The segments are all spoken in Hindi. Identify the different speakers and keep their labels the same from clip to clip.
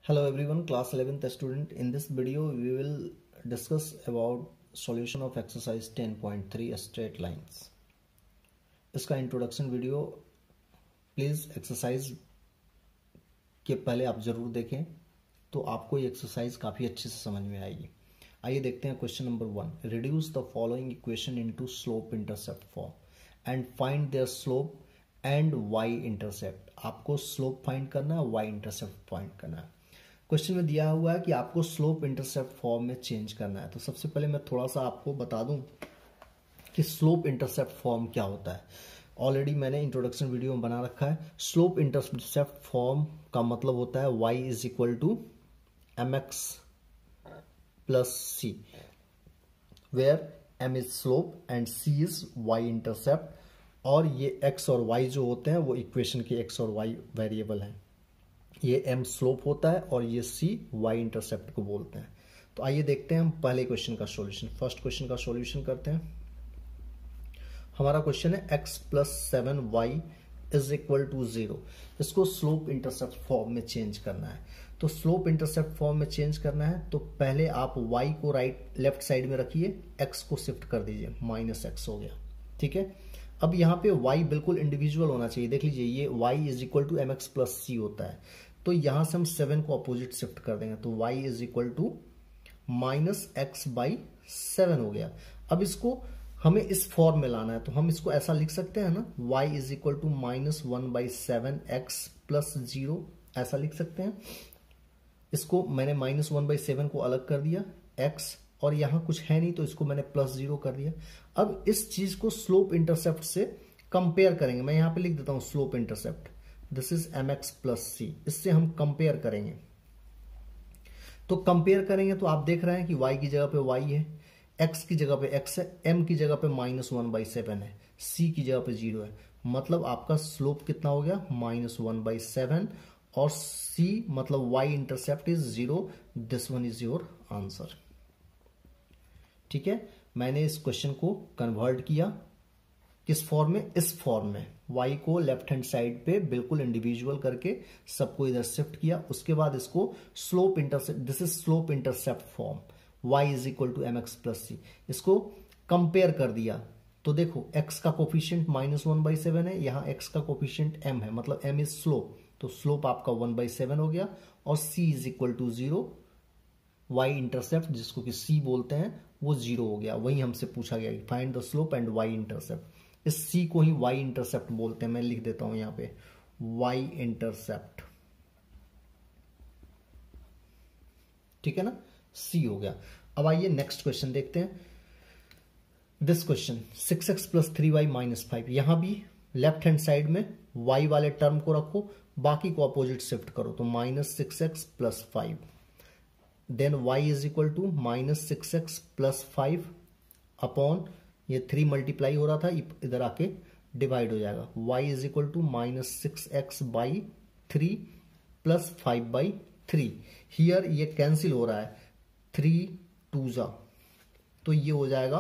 Speaker 1: Hello everyone, class 11th student. In this video we will discuss about solution of exercise 10.3 straight lines. इसका इंट्रोडक्शन वीडियो प्लीज एक्सरसाइज के पहले आप जरूर देखें तो आपको ये एक्सरसाइज काफी अच्छे से समझ में आएगी। आइए देखते हैं question number 1। Reduce the following equation into slope intercept form and find their slope and Y intercept. आपको स्लोप फाइंड करना है, वाई इंटरसेप्ट फाइंड करना है। क्वेश्चन में दिया हुआ है कि आपको स्लोप इंटरसेप्ट फॉर्म में चेंज करना है। तो सबसे पहले मैं थोड़ा सा आपको बता दूं कि स्लोप इंटरसेप्ट फॉर्म क्या होता है। ऑलरेडी मैंने इंट्रोडक्शन वीडियो में बना रखा है। स्लोप इंटरसेप्ट फॉर्म का मतलब होता है y is equal to mx plus c, where m is slope and c is y intercept. और ये x और y जो होते हैं वो इक्वेशन के x और y वेरिएबल हैं। ये m स्लोप होता है और ये c y इंटरसेप्ट को बोलते हैं। तो आइए देखते हैं हम पहले क्वेश्चन का सॉल्यूशन। फर्स्ट क्वेश्चन का सॉल्यूशन करते हैं। हमारा क्वेश्चन है x plus 7y is equal to 0। इसको स्लोप इंटरसेप्ट फॉर्म में चेंज करना है। तो स्लोप इंटरसेप्ट फॉर्म में चेंज करना है तो पहले आप y को लेफ्ट साइड में रखिए, x को शिफ्ट कर दीजिए, माइनस x हो गया। ठीक है, अब यहाँ पे y बिल्कुल इंडिविजुअल होना चाहिए। देख लीजिए ये y is equal to M X plus C होता है। तो यहां से हम 7 को अपोजिट शिफ्ट कर देंगे तो y is equal to minus X by 7 हो गया। अब इसको हमें इस फॉर्म में लाना है तो हम इसको ऐसा लिख सकते हैं ना, y is equal to minus 1/7 X plus 0, ऐसा लिख सकते हैं। इसको मैंने माइनस 1/7 को अलग कर दिया x, और यहां कुछ है नहीं तो इसको मैंने प्लस 0 कर दिया। अब इस चीज को स्लोप इंटरसेप्ट से कंपेयर करेंगे। मैं यहां पे लिख देता हूं slope intercept, this is mx plus C. इससे हम कंपेयर करेंगे। तो कंपेयर करेंगे तो आप देख रहे हैं कि y की जगह पे y है, x की जगह पे x है, m की जगह पे माइनस 1/7 है, c की जगह पे 0 है। मतलब आपका स्लोप कितना हो गया, माइनस 1/7, और c मतलब y intercept is 0। This one is your answer. ठीक है, मैंने इस क्वेश्चन को कन्वर्ट किया किस फॉर्म में, इस फॉर्म में। y को लेफ्ट हैंड साइड पे बिल्कुल इंडिविजुअल करके सबको इधर शिफ्ट किया। उसके बाद इसको slope intercept, this is slope intercept form, y is equal to M X plus C. इसको कंपेयर कर दिया तो देखो x का कोफिशिएंट माइनस 1/7 है, यहाँ x का कोफिशिएंट m है, मतलब m इज स्लोप। तो स्लोप आपका 1/7 हो गया, और c is equal to 0, y intercept जिसको कि c बोलते हैं वो 0 हो गया। वही हमसे पूछा गया, find the slope and y intercept. इस c को ही y इंटरसेप्ट बोलते हैं। मैं लिख देता हूं यहां पे y इंटरसेप्ट। ठीक है ना, c हो गया। अब आइए नेक्स्ट क्वेश्चन देखते हैं। This question 6x plus 3y minus 5। यहां भी लेफ्ट हैंड साइड में y वाले टर्म को रखो, बाकी को अपोजिट शिफ्ट करो तो minus 6x plus 5। Then y is equal to minus 6x plus 5 upon, ये 3 मल्टीप्लाई हो रहा था, इधर आके डिवाइड हो जाएगा। y is equal to minus 6x by 3 plus 5/3। Here ये कैंसिल हो रहा है, 3 2 जा, तो ये हो जाएगा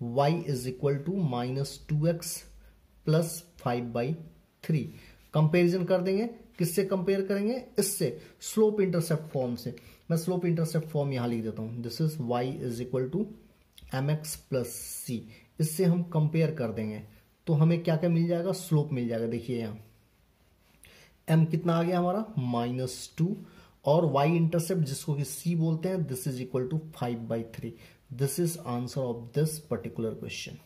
Speaker 1: y is equal to minus 2x plus 5/3। Comparison कर देंगे, किससे कंपेयर करेंगे, इससे स्लोप इंटरसेप्ट फॉर्म से। मैं स्लोप इंटरसेप्ट फॉर्म यहां लिख देता हूं, this is y is equal to mx plus C. इससे हम कंपेयर कर देंगे तो हमें क्या क्या मिल जाएगा, स्लोप मिल जाएगा। देखिए यहां m कितना आ गया हमारा, -2, और y इंटरसेप्ट जिसको कि c बोलते हैं, this is equal to 5/3। This is answer of this particular question.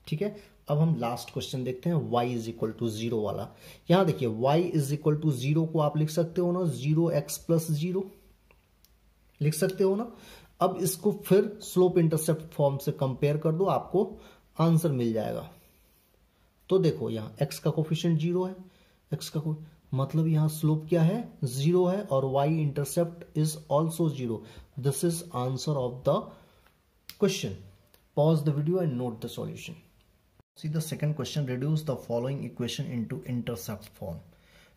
Speaker 1: ठीक है, अब हम लास्ट क्वेश्चन देखते हैं, y इज इक्वल टू 0 वाला। यहां देखिए y इज इक्वल टू 0 को आप लिख सकते हो ना, 0x प्लस 0 लिख सकते हो ना। अब इसको फिर स्लोप इंटरसेप्ट फॉर्म से कंपेयर कर दो, आपको आंसर मिल जाएगा। तो देखो यहां x का कोफिशिएंट 0 है, x का मतलब यहां स्लोप क्या है, 0 है, और y intercept is also 0। This is answer of the question. Pause the video and note the solution. C the second question, reduce the following equation into intercept form.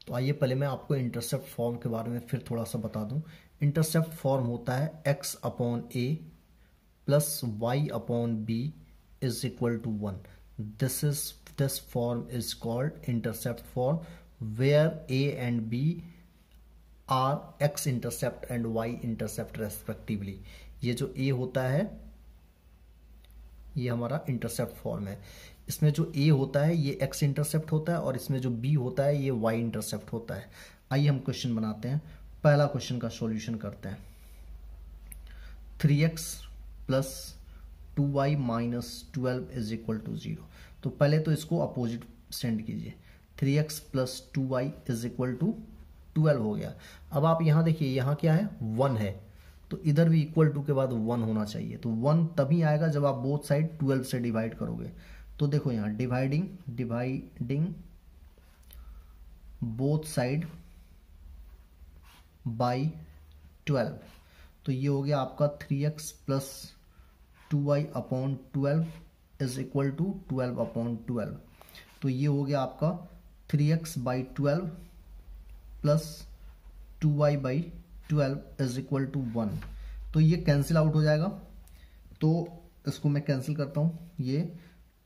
Speaker 1: तो आइए पहले मैं आपको इंटरसेप्ट फॉर्म के बारे में फिर थोड़ा सा बता दूं। इंटरसेप्ट फॉर्म होता है x upon a plus y upon b is equal to 1। This form is called intercept form, where a and b are x intercept and Y intercept respectively. ये जो ए होता है ये हमारा इंटरसेप्ट फॉर्म है। इसमें जो ए होता है ये एक्स इंटरसेप्ट होता है और इसमें जो बी होता है ये वाई इंटरसेप्ट होता है। आइए हम क्वेश्चन बनाते हैं। पहला क्वेश्चन का सॉल्यूशन करते हैं। 3x plus 2y minus 12 is equal to 0। तो पहले तो इसको अपोजिट स्टैंड कीजिए। 3x plus 2y is equal to 12 हो गया। अब आप यहाँ देखिए, यहाँ क्या है 1 है, तो इधर भी इक्वल टू के बाद 1 होना चाहिए। तो 1 तभी आएगा जब आप बोथ साइड 12 से डिवाइड करोगे। तो देखो यहाँ डिवाइडिंग बोथ साइड बाई 12, तो ये हो गया आपका 3x plus 2y upon 12 is equal to 12 upon 12। तो ये हो गया आपका 3x by 12 plus 2y by 12 is equal to 1। तो ये कैंसिल आउट हो जाएगा। तो इसको मैं कैंसिल करता हूँ। ये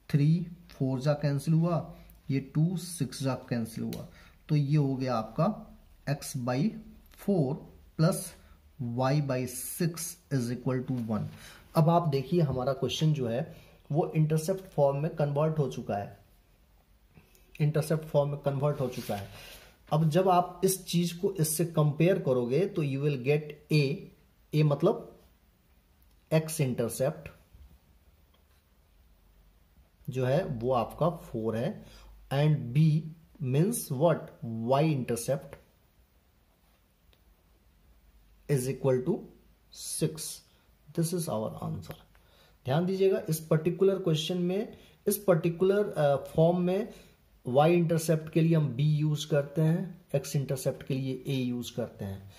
Speaker 1: 3 4 जा कैंसिल हुआ, ये 2 6 जा कैंसिल हुआ। तो ये हो गया आपका x by 4 plus y by 6 is equal to 1। अब आप देखिए हमारा क्वेश्चन जो है वो इंटरसेप्ट फॉर्म में कन्वर्ट हो चुका है। इंटरसेप्ट फॉर्म में कन्वर्ट हो चुका है। अब जब आप इस चीज को इससे कंपेयर करोगे तो यू विल गेट ए मतलब एक्स इंटरसेप्ट जो है वो आपका 4 है, and b means what y intercept is equal to 6। This is our answer. ध्यान दीजिएगा इस पर्टिकुलर क्वेश्चन में, इस पर्टिकुलर फॉर्म में y इंटरसेप्ट के लिए हम b यूज करते हैं, x इंटरसेप्ट के लिए a यूज करते हैं।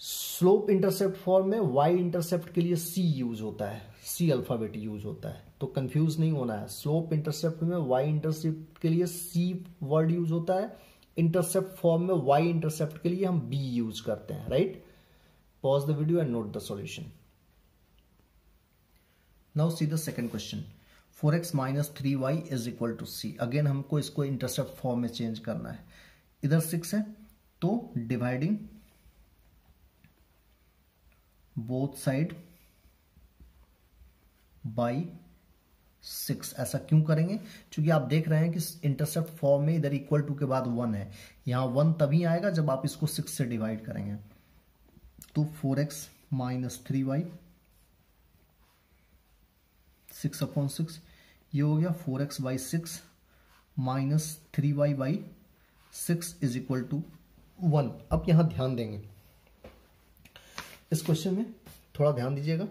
Speaker 1: स्लोप इंटरसेप्ट फॉर्म में y इंटरसेप्ट के लिए c यूज होता है, c अल्फाबेट यूज होता है। तो कंफ्यूज नहीं होना है। स्लोप इंटरसेप्ट में y इंटरसेप्ट के लिए c वर्ड यूज होता है, इंटरसेप्ट फॉर्म में y इंटरसेप्ट के लिए हम b यूज करते हैं। Right? Pause the video and note the solution. Now see the second question. 4x minus 3y is equal to c। Again हमको इसको इंटरसेप्ट फॉर्म में चेंज करना है। इधर 6 है तो डिवाइडिंग बोथ साइड बाई 6। ऐसा क्यों करेंगे? क्योंकि आप देख रहे हैं कि इंटरसेप्ट फॉर्म में इधर इक्वल टू के बाद 1 है। यहां 1 तभी आएगा जब आप इसको 6 से डिवाइड करेंगे। तो 4x माइनस 3y 6 अपॉन 6, ये हो गया 4x by 6 minus 3y by 6 is equal to 1। अब यहां ध्यान देंगे इस क्वेश्चन में, थोड़ा ध्यान दीजिएगा।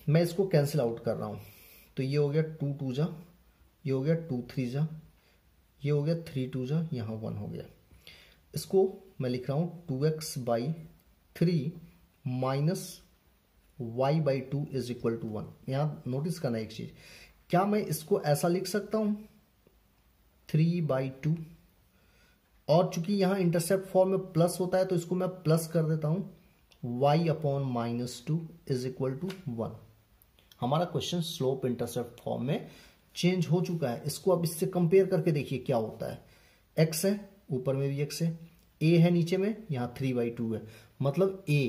Speaker 1: मैं इसको कैंसिल आउट कर रहा हूं। तो ये हो गया 2 2 जा, ये हो गया 2 3 जा, ये हो गया 3 2 जा, यहां 1 हो गया। इसको मैं लिख रहा हूं 2x by 3 minus y by 2 is equal to 1। यहां नोटिस करना एक चीज, क्या मैं इसको ऐसा लिख सकता हूं 3 बाई 2, और चूंकि यहां इंटरसेप्ट फॉर्म में प्लस होता है तो इसको मैं प्लस कर देता हूं y upon minus 2 is equal to 1। हमारा क्वेश्चन स्लोप इंटरसेप्ट फॉर्म में चेंज हो चुका है। इसको अब इससे कंपेयर करके देखिए क्या होता है। x है, ऊपर में भी x है, a है नीचे में, यहां 3 बाई 2 है। मतलब a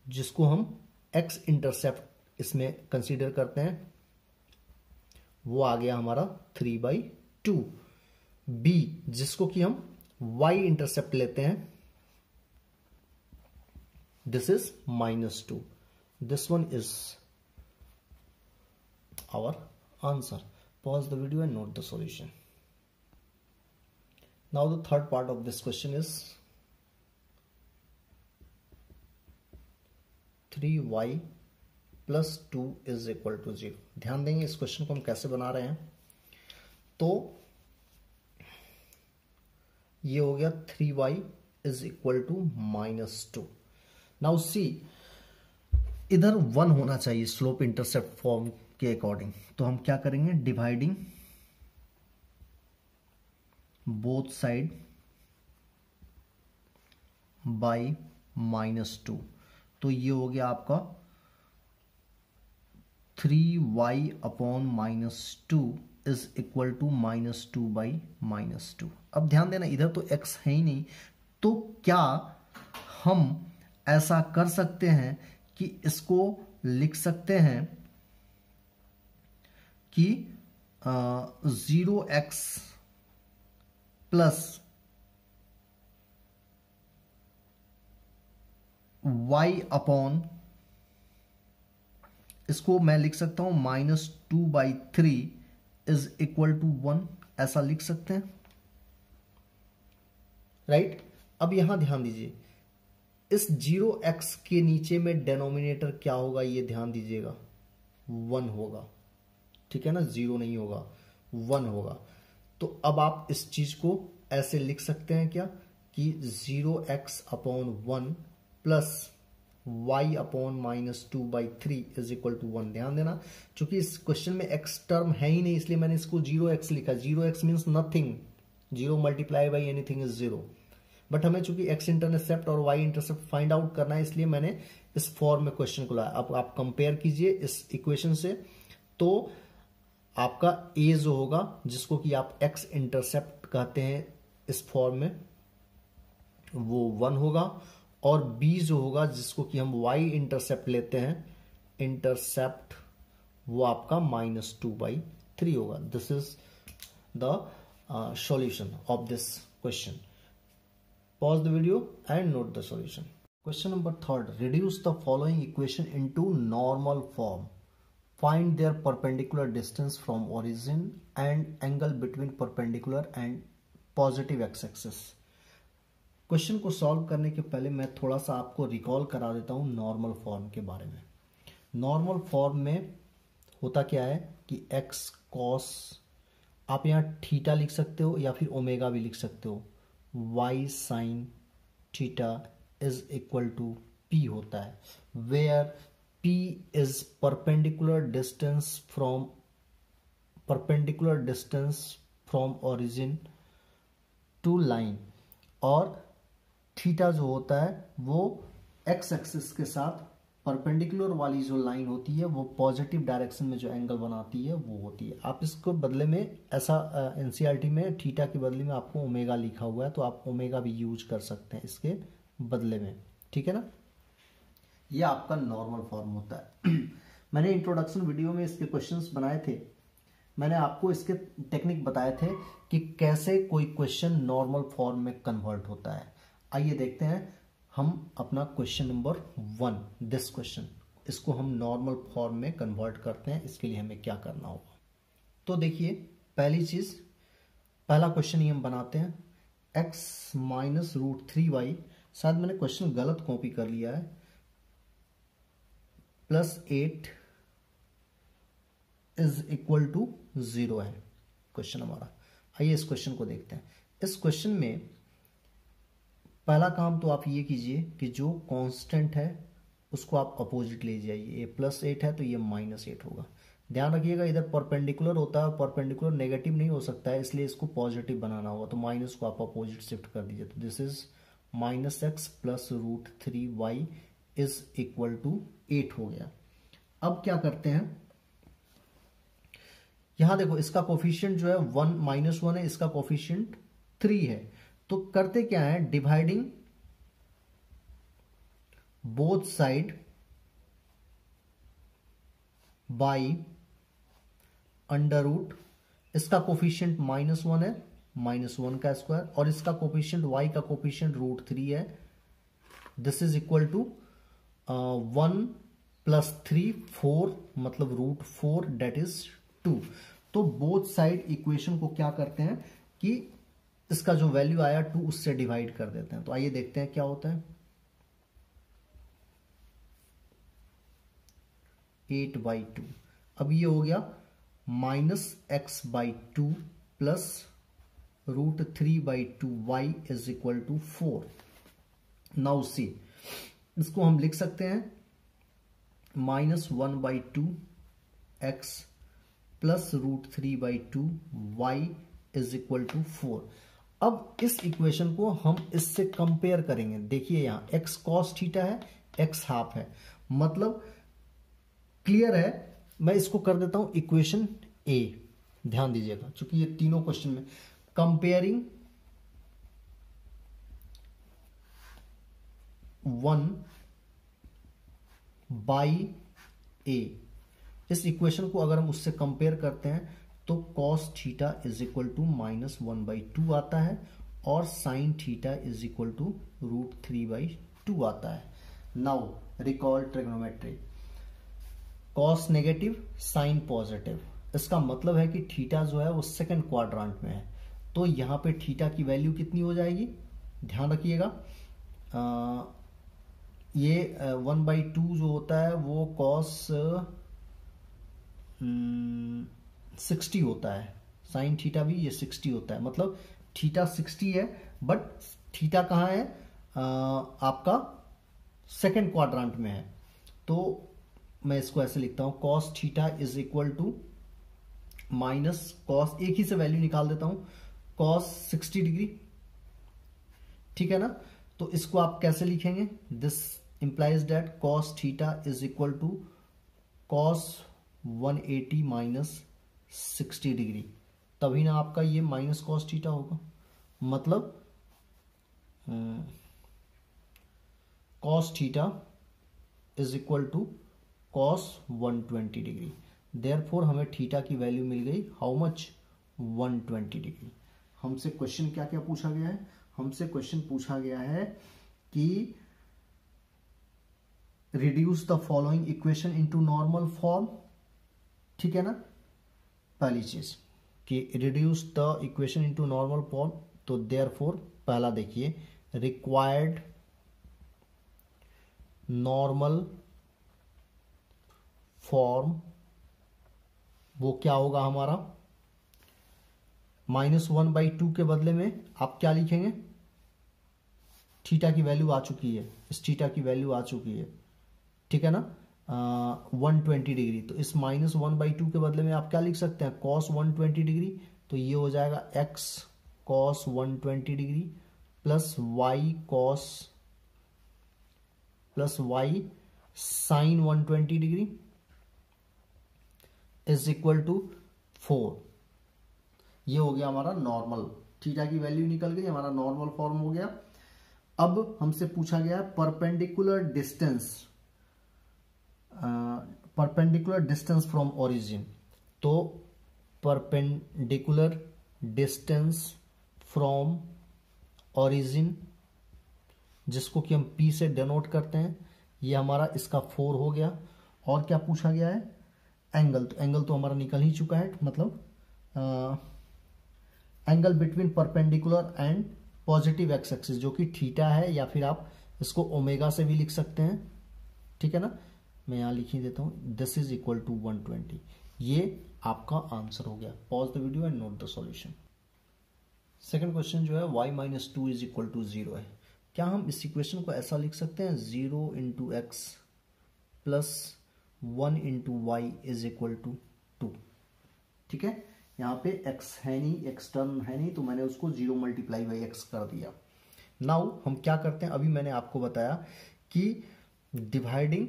Speaker 1: जिसको हम x इंटरसेप्ट इसमें कंसीडर करते हैं वो आ गया हमारा 3 बाई 2। b जिसको कि हम y इंटरसेप्ट लेते हैं, this is minus 2। This one is our answer. Pause the video and note the solution. Now the third part of this question is 3y plus 2 is equal to 0। ध्यान देंगे इस क्वेश्चन को हम कैसे बना रहे हैं। तो ये हो गया 3y is equal to minus 2। Now see, इधर 1 होना चाहिए स्लोप इंटरसेप्ट फॉर्म के अकॉर्डिंग। तो हम क्या करेंगे, dividing both side by minus 2। तो ये हो गया आपका 3y upon minus 2 is equal to minus 2 by minus 2। अब ध्यान देना इधर तो x है ही नहीं, तो क्या हम ऐसा कर सकते हैं कि इसको लिख सकते हैं कि 0x प्लस y अपॉन, इसको मैं लिख सकता हूं -2/3 इज इक्वल टू 1, ऐसा लिख सकते हैं, राइट। अब यहां ध्यान दीजिए, इस 0x के नीचे में डेनोमिनेटर क्या होगा, ये ध्यान दीजिएगा, 1 होगा, ठीक है ना, 0 नहीं होगा, 1 होगा। तो अब आप इस चीज को ऐसे लिख सकते हैं क्या कि 0x upon 1 plus y upon -2/3 is equal to 1। ध्यान देना, चूंकि इस क्वेश्चन में x टर्म है ही नहीं, इसलिए मैंने इसको 0x लिखा। 0x means nothing, 0 multiply by anything is 0। But हमें चूंकि x इंटरसेप्ट और y इंटरसेप्ट फाइंड आउट करना है, इसलिए मैंने इस फॉर्म में क्वेश्चन को लाया। अब आप कंपेयर कीजिए इस इक्वेशन से, तो आपका a जो होगा, जिसको कि आप x इंटरसेप्ट कहते हैं इस फॉर्म में, वो 1 होगा, और b जो होगा, जिसको कि हम y इंटरसेप्ट लेते हैं, इंटरसेप्ट, वो आपका -2/3 होगा। This is the solution of this question. Pause the video and note the solution. Question number 3. Reduce the following equation into normal form. Find their perpendicular distance from origin and angle between perpendicular and positive x-axis. Question को सॉल्व करने के पहले मैं थोड़ा सा आपको रिकॉल करा देता हूँ नॉर्मल फॉर्म के बारे में। नॉर्मल फॉर्म में होता क्या है कि x cos, आप यहाँ थीटा लिख सकते हो या फिर ओमेगा भी लिख सकते हो, y sine theta is equal to p होता है, where p is perpendicular distance from origin to line, और थीटा जो होता है वो x एक्सिस के साथ परपेंडिकुलर वाली जो लाइन होती है, वो पॉजिटिव डायरेक्शन में जो एंगल बनाती है वो होती है। आप इसको बदले में ऐसा एनसीईआरटी में थीटा के बदले में आपको ओमेगा लिखा हुआ है, तो आप ओमेगा भी यूज कर सकते हैं इसके बदले में, ठीक है ना। ये आपका नॉर्मल फॉर्म होता है। मैंने इंट्रोडक्शन वीडियो में इसके क्वेश्चंस बनाए थे, मैंने आपको इसके टेक्निक बताए थे कि कैसे कोई क्वेश्चन नॉर्मल फॉर्म में कन्वर्ट होता है। आइए देखते हैं हम अपना क्वेश्चन नंबर 1, दिस क्वेश्चन, इसको हम नॉर्मल फॉर्म में कन्वर्ट करते हैं। इसके लिए हमें क्या करना होगा, तो देखिए, पहली चीज, पहला क्वेश्चन ही हम बनाते हैं, x माइनस √3y, शायद मैंने क्वेश्चन गलत कॉपी कर लिया है, +8 इज इक्वल टू 0 है क्वेश्चन हमारा। आइए इस क्वेश्चन को देखते हैं। इस क्वेश्चन में पहला काम तो आप ये कीजिए कि जो कांस्टेंट है उसको आप अपोजिट ले जाइए। ये +8 है तो ये -8 होगा। ध्यान रखिएगा, इधर परपेंडिकुलर होता है, परपेंडिकुलर नेगेटिव नहीं हो सकता है, इसलिए इसको पॉजिटिव बनाना होगा, तो माइनस को आप अपोजिट शिफ्ट कर दीजिए। तो this is -x plus √3y is equal to 8 हो गया। अब क्या करते हैं, यहां देखो इसका कोफिशिएंट जो है -1 है, इसका कोफिशिएंट 3 है, तो करते क्या है, dividing both side by under root, इसका कोफिशिएंट -1 है, -1 का स्क्वायर, और इसका कोफिशिएंट y का कोफिशिएंट √3 है। दिस इज इक्वल टू 1 + 3 4, मतलब √4 डेट इज 2। तो बोथ साइड इक्वेशन को क्या करते हैं कि इसका जो वैल्यू आया 2 उससे डिवाइड कर देते हैं। तो आइए देखते हैं क्या होता है। 8/2, अब ये हो गया -x/2 plus √3/2y is equal to 4। Now see, इसको हम लिख सकते हैं -1/2 x plus √3/2y is equal to 4। अब इस इक्वेशन को हम इससे कंपेयर करेंगे। देखिए यहां x cos थीटा है, x हाफ है, मतलब क्लियर है। मैं इसको कर देता हूं इक्वेशन A। ध्यान दीजिएगा, क्योंकि ये तीनों क्वेश्चन में कंपेयरिंग 1 बाई ए, इस इक्वेशन को अगर हम उससे कंपेयर करते हैं तो cos theta is equal to -1/2 आता है और sin theta is equal to √3/2 आता है। Now recall trigonometry, cos negative sine positive, इसका मतलब है कि थीटा जो है वो सेकंड क्वाड्रेंट में है, तो यहां पे थीटा की वैल्यू कितनी हो जाएगी, ध्यान रखिएगा, ये 1/2 जो होता है वो cos 60 होता है, साइन थीटा भी ये 60 होता है, मतलब थीटा 60 है, बट थीटा कहाँ है, आपका सेकंड क्वाड्रेंट में है। तो मैं इसको ऐसे लिखता हूं, cos theta is equal to minus cos, एक ही से वैल्यू निकाल देता हूं, cos 60 डिग्री, ठीक है ना। तो इसको आप कैसे लिखेंगे, this implies that cos theta is equal to cos 180 minus 60 degree, तभी ना आपका ये माइनस cos थीटा होगा, मतलब cos theta is equal to cos 120 degree, therefore हमें थीटा की वैल्यू मिल गई हाउ मच, 120 डिग्री। हमसे क्वेश्चन क्या क्या पूछा गया है, हमसे क्वेश्चन पूछा गया है कि reduce the following equation into normal form, ठीक है ना, पहली चीज कि reduce the equation into normal form, तो देयरफॉर पहला देखिए रिक्वायर्ड नॉर्मल फॉर्म, वो क्या होगा हमारा, -1/2 के बदले में आप क्या लिखेंगे, थीटा की वैल्यू आ चुकी है, इस थीटा की वैल्यू आ चुकी है, ठीक है ना, 120 डिग्री, तो इस -1/2 के बदले में आप क्या लिख सकते हैं, cos 120 डिग्री, तो ये हो जाएगा x cos 120 degree plus y sin 120 degree is equal to 4। ये हो गया हमारा नॉर्मल, थीटा की वैल्यू निकल गई, हमारा नॉर्मल फॉर्म हो गया। अब हमसे पूछा गया है परपेंडिकुलर डिस्टेंस फ्रॉम ओरिजिन, तो परपेंडिकुलर डिस्टेंस फ्रॉम ओरिजिन, जिसको कि हम P से डिनोट करते हैं, ये हमारा इसका 4 हो गया। और क्या पूछा गया है, एंगल, तो एंगल तो हमारा निकल ही चुका है, मतलब angle between perpendicular and positive x axis, जो कि थीटा है, या फिर आप इसको ओमेगा से भी लिख सकते हैं, ठीक है ना, मैं यहां लिख ही देता हूं, दिस इज इक्वल टू 120। ये आपका आंसर हो गया। Pause the video and note the solution. Second question जो है y-2 इज इक्वल टू 0 है। क्या हम इस इक्वेशन को ऐसा लिख सकते हैं, 0 into x plus 1 into y is equal to 2, ठीक है। यहाँ पे x है नहीं, x टर्म है नहीं, तो मैंने उसको 0 मल्टीप्लाई बाई x कर दिया। नाउ हम क्या करते हैं, अभी मैंने आपको बताया कि dividing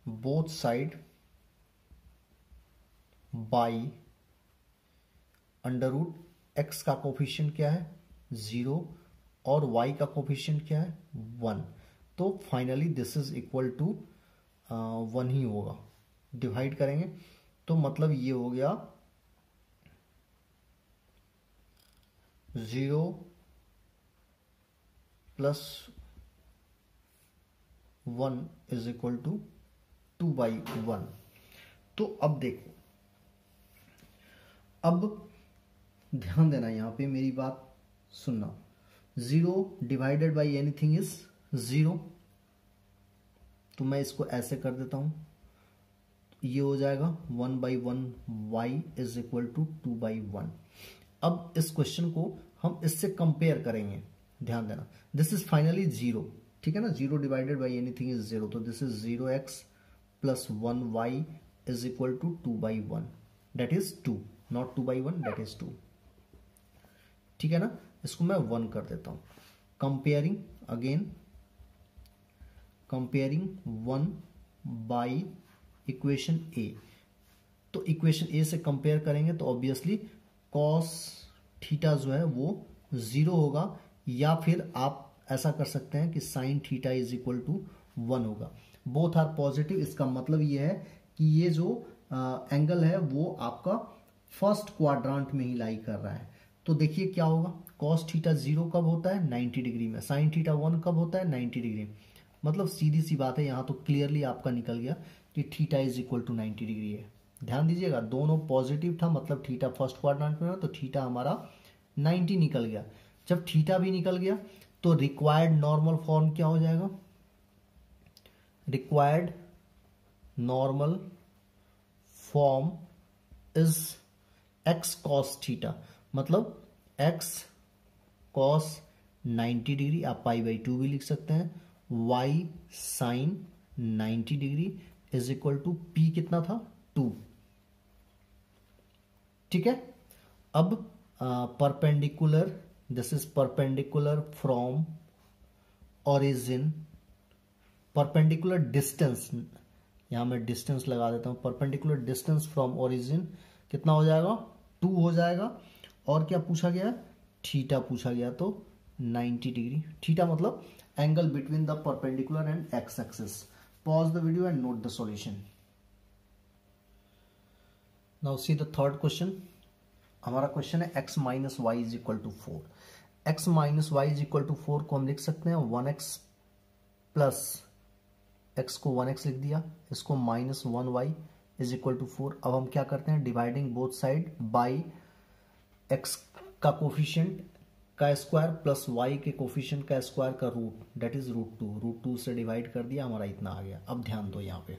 Speaker 1: both side by under root, x का कोफिशिएंट क्या है 0 और y का कोफिशिएंट क्या है 1, तो finally this is equal to 1 ही होगा। डिवाइड करेंगे तो मतलब ये हो गया 0 प्लस 1 इज इक्वल टू 2/1। तो अब देखो, अब ध्यान देना, यहां पे मेरी बात सुनना, 0 डिवाइडेड बाई एनीथिंग इज 0, तो मैं इसको ऐसे कर देता हूं, ये हो जाएगा 1/1 y इज इक्वल टू 2/1। अब इस क्वेश्चन को हम इससे कंपेयर करेंगे, ध्यान देना, दिस इज फाइनली 0, ठीक है ना, 0 डिवाइडेड बाई एनीथिंग इज 0, तो this is 0x plus 1y is equal to 2/1, that is 2, not 2/1, that is 2, ठीक है ना। इसको मैं 1 कर देता हूं, comparing again, comparing 1 by equation A, तो इक्वेशन ए से कंपेयर करेंगे तो ऑब्वियसली cos थीटा जो है वो 0 होगा, या फिर आप ऐसा कर सकते हैं कि sine theta is equal to 1 होगा। बोथ आर पॉजिटिव, इसका मतलब ये है कि ये जो एंगल है वो आपका फर्स्ट क्वाड्रांट में ही लाई कर रहा है। तो देखिए क्या होगा, कॉस थीटा 0 कब होता है, 90 डिग्री में। साइन थीटा 1 कब होता है, 90 डिग्री में। मतलब सीधी सी बात है, यहाँ तो क्लियरली आपका निकल गया कि theta is equal to 90 degree है। ध्यान दीजिएगा, दोनों पॉजिटिव था, मतलब थीटा फर्स्ट क्वाड्रेंट में है, तो थीटा हमारा 90 निकल गया। जब थीटा भी निकल गया तो रिक्वायर्ड नॉर्मल फॉर्म क्या हो जाएगा, required normal form is x cos theta, मतलब एक्स कॉस 90 डिग्री, आप पाई बाई 2 भी लिख सकते हैं, y sine 90 degree is equal to p कितना था, 2। ठीक है। अब perpendicular, this is perpendicular from origin, perpendicular distance, यहां मैं डिस्टेंस लगा देता हूं, परपेंडिकुलर डिस्टेंस फ्रॉम ओरिजिन कितना हो जाएगा, 2 हो जाएगा। और क्या पूछा गया, थीटा पूछा गया, तो 90 डिग्री। थीटा मतलब angle between the perpendicular and x axis. Pause the video and note the solution. Now see the third question. हमारा क्वेश्चन है x minus Y is equal to 4। x minus Y is equal to 4 को हम लिख सकते हैं 1x प्लस, x को 1x लिख दिया, इसको minus 1y is equal to 4। अब हम क्या करते हैं, dividing both side by x का कोफिशिएंट का स्क्वायर प्लस y के कोफिशिएंट का स्क्वायर का रूट, दैट इज √2 से डिवाइड कर दिया, हमारा इतना आ गया। अब ध्यान दो, यहाँ पे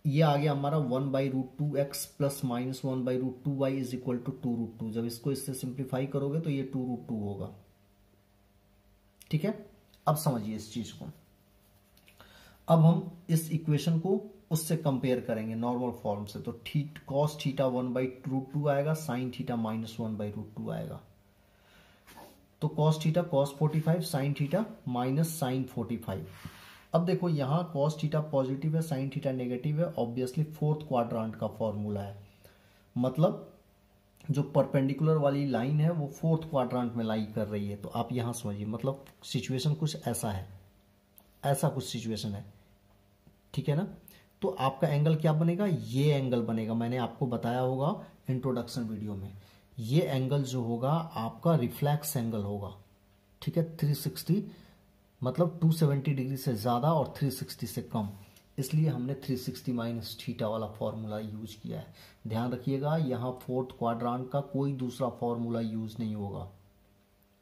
Speaker 1: ये आ गया हमारा 1/√2x प्लस minus 1/√2y is equal to 2√2। जब इसको इससे सिंप्लीफाई करोगे तो ये 2√2 होगा। ठीक है, अब समझिए इस चीज को। अब हम इस इक्वेशन को उससे कंपेयर करेंगे नॉर्मल फॉर्म से, तो कॉस थीटा 1/√2 आएगा, साइन थीटा माइनस 1/√2 आएगा। तो cos theta cos 45, sine theta minus sine 45। अब देखो यहाँ कॉस थीटा पॉजिटिव है, साइन थीटा नेगेटिव है, ऑब्वियसली फोर्थ क्वाड्रांट का फॉर्मूला है, मतलब जो परपेंडिकुलर वाली लाइन है वो फोर्थ क्वाड्रांट में लाई कर रही है। तो आप यहाँ समझिए, मतलब सिचुएशन कुछ ऐसा है, ऐसा कुछ सिचुएशन है। ठीक है ना। तो आपका एंगल क्या बनेगा, ये एंगल बनेगा, मैंने आपको बताया होगा इंट्रोडक्शन वीडियो में। ये एंगल जो होगा आपका रिफ्लेक्स एंगल होगा। ठीक है, 360 मतलब 270 डिग्री से ज़्यादा और 360 से कम, इसलिए हमने 360 माइनस थीटा वाला फॉर्मूला यूज किया है। ध्यान रखिएगा, यहाँ फोर्थ क्वाड्रांट का कोई दूसरा फॉर्मूला यूज नहीं होगा,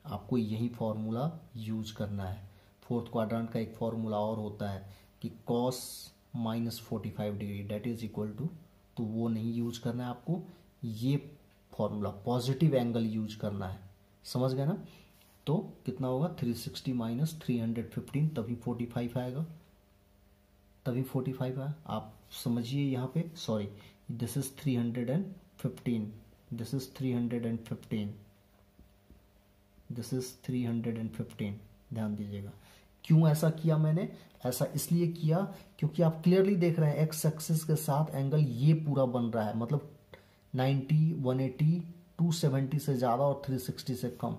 Speaker 1: आपको यही फॉर्मूला यूज करना है। फोर्थ क्वाड्रांट का एक फॉर्मूला और होता है कि cos minus 45 degree that is equal to, तो वो नहीं यूज करना है आपको, ये फॉर्मूला पॉजिटिव एंगल यूज करना है। समझ गए ना। तो कितना होगा, 360 माइनस 315, तभी 45 आएगा, तभी 45 आएगा। आप समझिए यहाँ पे, sorry this is 315, this is 315, this is 315। ध्यान दीजिएगा, क्यों ऐसा किया मैंने, ऐसा इसलिए किया क्योंकि आप क्लियरली देख रहे हैं एक्स एक्सिस के साथ एंगल ये पूरा बन रहा है, मतलब 90, 180, 270 से ज़्यादा और 360 से कम,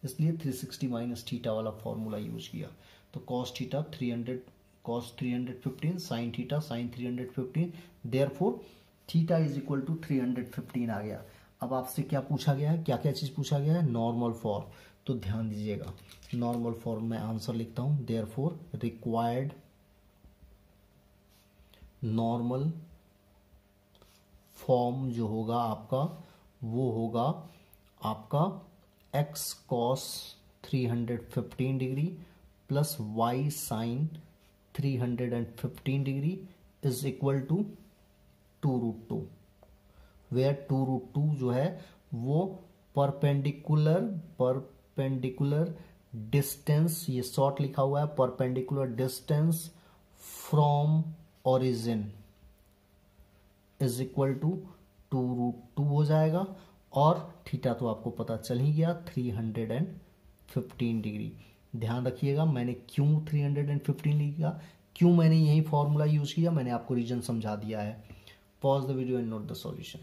Speaker 1: इसलिए 360 माइनस थीटा वाला फॉर्मूला यूज किया। तो cos theta 300 cos 315, sine theta sine 315, therefore theta is equal to 315 आ गया। अब आपसे क्या पूछा गया है, क्या क्या चीज़ पूछा गया है, नॉर्मल फॉर्म। तो ध्यान दीजिएगा, नॉर्मल फॉर्म में आंसर लिखता हूं, देयरफॉर रिक्वायर्ड नॉर्मल फॉर्म जो होगा आपका, वो होगा आपका x cos 315 degree plus y sine 315 degree is equal to 2√2, where 2√2 जो है वो परपेंडिकुलर डिस्टेंस, ये शॉर्ट लिखा हुआ है, perpendicular distance from origin is equal to 2√2 हो जाएगा। और थीटा तो आपको पता चल ही गया 315 डिग्री। ध्यान रखिएगा, मैंने क्यों 315 लिखा, क्यों मैंने यही फॉर्मूला यूज किया, मैंने आपको रीजन समझा दिया है। Pause the video and note the solution.